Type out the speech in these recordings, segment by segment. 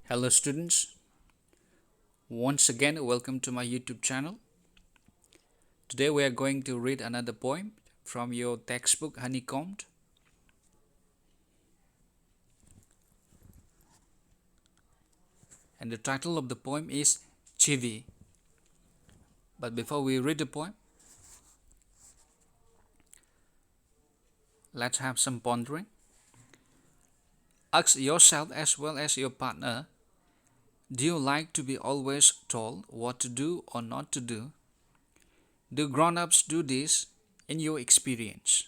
Hello students, once again welcome to my YouTube channel. Today we are going to read another poem from your textbook Honeycomb. And the title of the poem is Chivvy. But before we read the poem, let's have some pondering. Ask yourself as well as your partner, do you like to be always told what to do or not to do? Do grown-ups do this in your experience?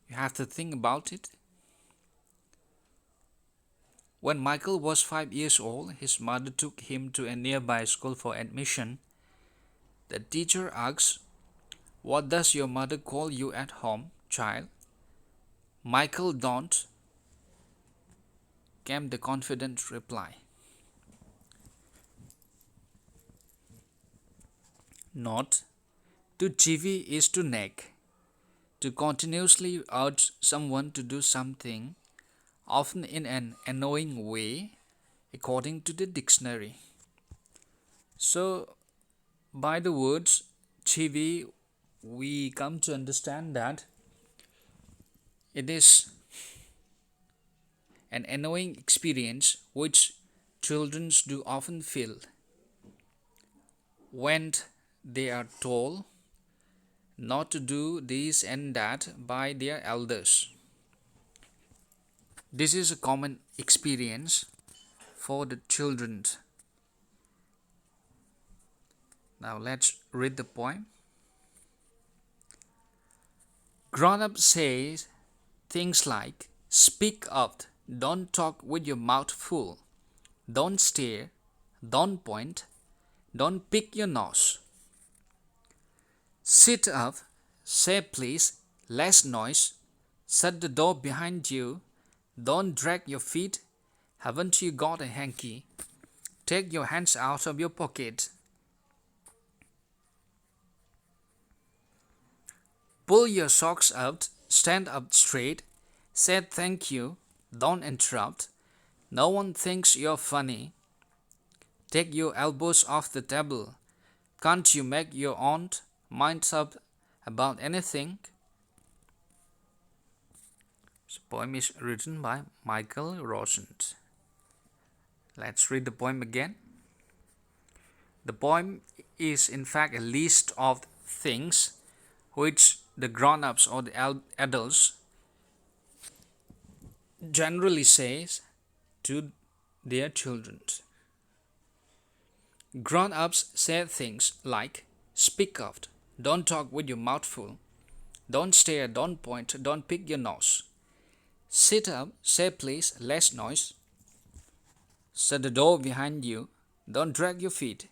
You have to think about it. When Michael was 5 years old, his mother took him to a nearby school for admission. The teacher asked, "What does your mother call you at home, child?" "Michael, don't," came the confident reply. Not. To chivvy is to nag, to continuously urge someone to do something, often in an annoying way, according to the dictionary. So, by the words chivvy, we come to understand that it is an annoying experience which children do often feel when they are told not to do this and that by their elders. This is a common experience for the children. Now let's read the poem. Grown-up says things like, "Speak up, don't talk with your mouth full, don't stare, don't point, don't pick your nose. Sit up, say please, less noise, shut the door behind you, don't drag your feet, haven't you got a hanky, take your hands out of your pocket, pull your socks out, stand up straight, say thank you, don't interrupt, no one thinks you're funny, take your elbows off the table, can't you make your own mind up about anything?" This poem is written by Michael Rosen. Let's read the poem again. The poem is in fact a list of things which the grown-ups or the adults generally says to their children. Grown-ups say things like, "Speak up, don't talk with your mouth full, don't stare, don't point, don't pick your nose. Sit up, say please, less noise. Shut the door behind you, don't drag your feet.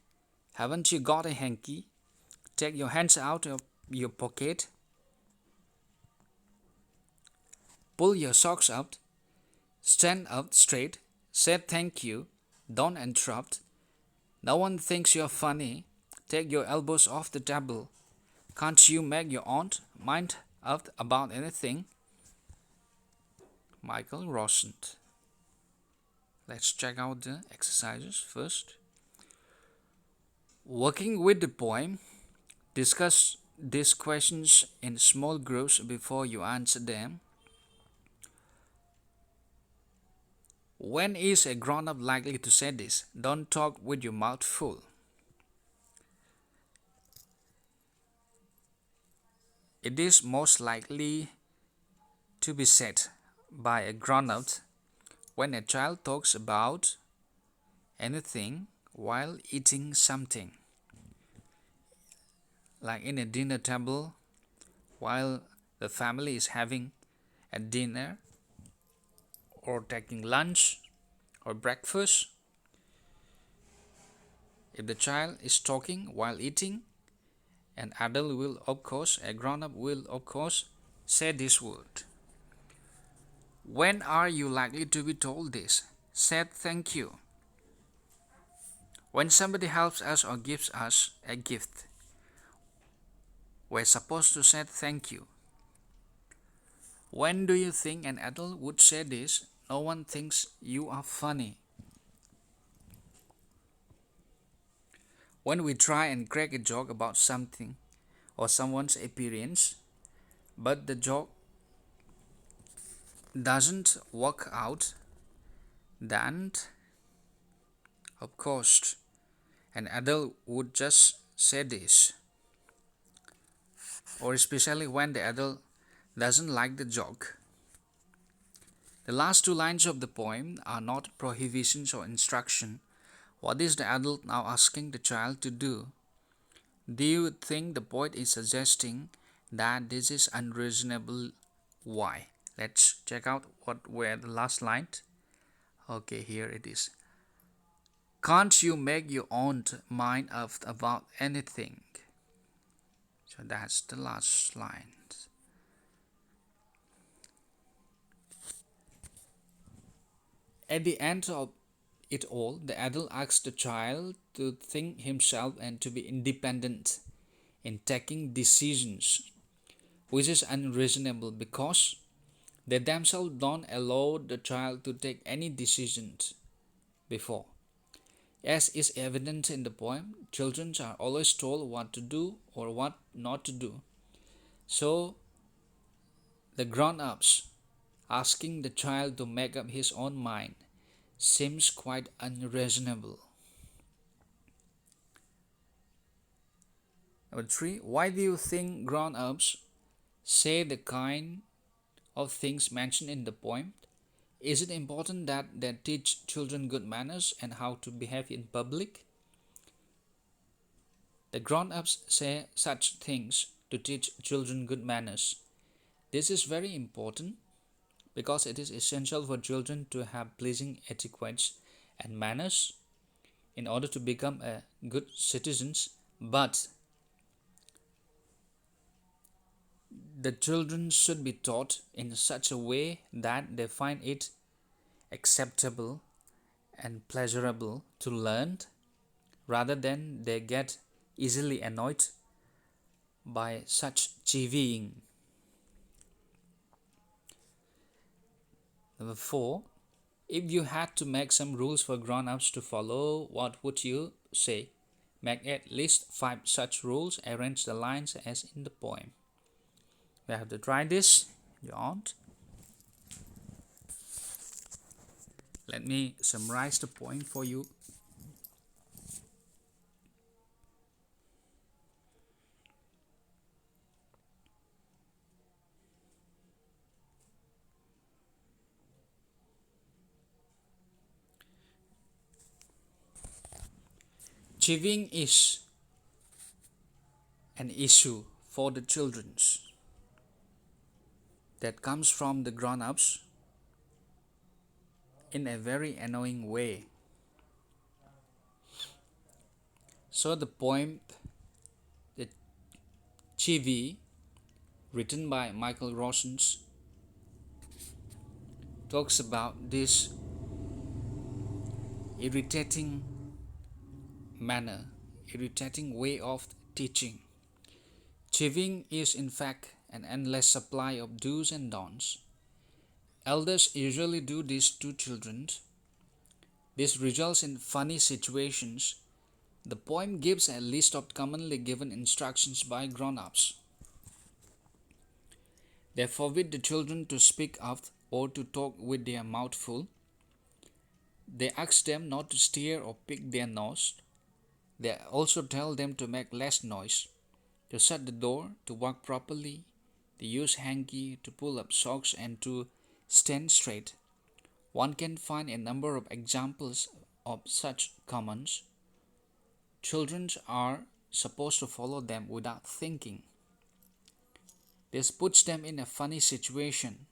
Haven't you got a hanky? Take your hands out of your pocket. Pull your socks up, stand up straight, say thank you, don't interrupt. No one thinks you're funny. Take your elbows off the table. Can't you make your own mind up about anything?" Michael Rosen. Let's check out the exercises first. Working with the poem, discuss these questions in small groups before you answer them. When is a grown-up likely to say this? Don't talk with your mouth full. It is most likely to be said by a grown-up when a child talks about anything while eating something, like in a dinner table while the family is having a dinner or taking lunch or breakfast. If the child is talking while eating, an adult will of course, a grown-up will of course say this word. When are you likely to be told this? Say thank you. When somebody helps us or gives us a gift, we're supposed to say thank you. When do you think an adult would say this? No one thinks you are funny. When we try and crack a joke about something or someone's appearance, but the joke doesn't work out, then of course an adult would just say this, or especially when the adult doesn't like the joke. The last two lines of the poem are not prohibitions or instruction. What is the adult now asking the child to do? Do you think the poet is suggesting that this is unreasonable? Why? Let's check out what were the last lines. Okay, here it is. Can't you make your own mind up about anything? So that's the last line. At the end of it all, the adult asks the child to think himself and to be independent in taking decisions, which is unreasonable because they themselves don't allow the child to take any decisions before. As is evident in the poem, children are always told what to do or what not to do. So, the grown ups asking the child to make up his own mind seems quite unreasonable. Number 3. Why do you think grown ups say the kind of things mentioned in the poem? Is it important that they teach children good manners and how to behave in public? The grown ups say such things to teach children good manners. This is very important because it is essential for children to have pleasing etiquettes and manners in order to become a good citizens, but the children should be taught in such a way that they find it acceptable and pleasurable to learn rather than they get easily annoyed by such chivvying. Number 4. If you had to make some rules for grown-ups to follow, what would you say? Make at least 5 such rules. Arrange the lines as in the poem. You have to try this. You aren't. Let me summarize the poem for you. Chivvying is an issue for the children that comes from the grown-ups in a very annoying way. So the poem, the Chivvy, written by Michael Rosen, talks about this irritating manner, irritating way of teaching. Chivvying is in fact an endless supply of do's and don'ts. Elders usually do this to children. This results in funny situations. The poem gives a list of commonly given instructions by grown-ups. They forbid the children to speak up or to talk with their mouth full. They ask them not to stare or pick their nose. They also tell them to make less noise, to shut the door, to walk properly, to use hanky, to pull up socks, and to stand straight. One can find a number of examples of such commands. Children are supposed to follow them without thinking. This puts them in a funny situation,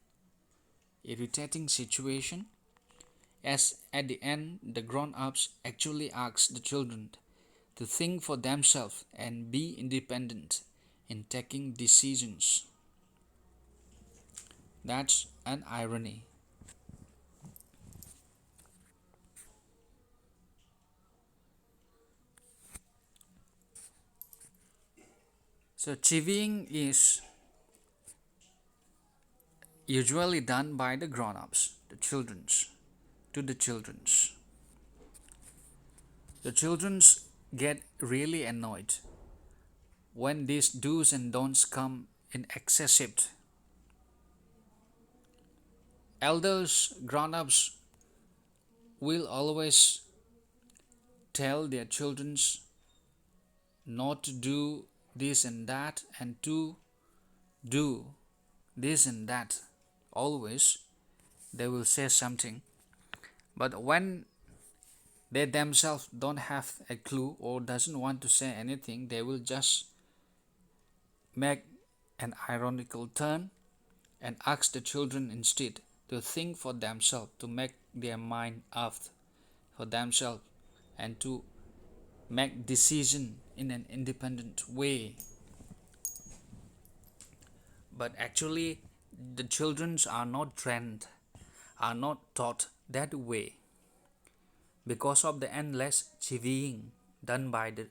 irritating situation, as at the end the grown-ups actually ask the children to think for themselves and be independent in taking decisions. That's an irony. So chivvying is usually done by the grown-ups, the children's, to the children's. The children's get really annoyed when these do's and don'ts come in excessive. Elders, grown ups, will always tell their children not to do this and that and to do this and that. Always they will say something. But when they themselves don't have a clue or doesn't want to say anything, they will just make an ironical turn and ask the children instead to think for themselves, to make their mind up for themselves, and to make decision in an independent way. But actually, the children are not trained, are not taught that way because of the endless chivvying done by the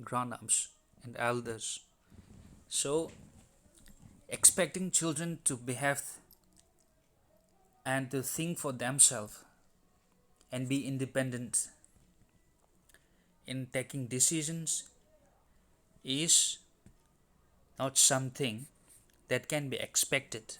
grown-ups and elders. So, expecting children to behave and to think for themselves and be independent in taking decisions is not something that can be expected.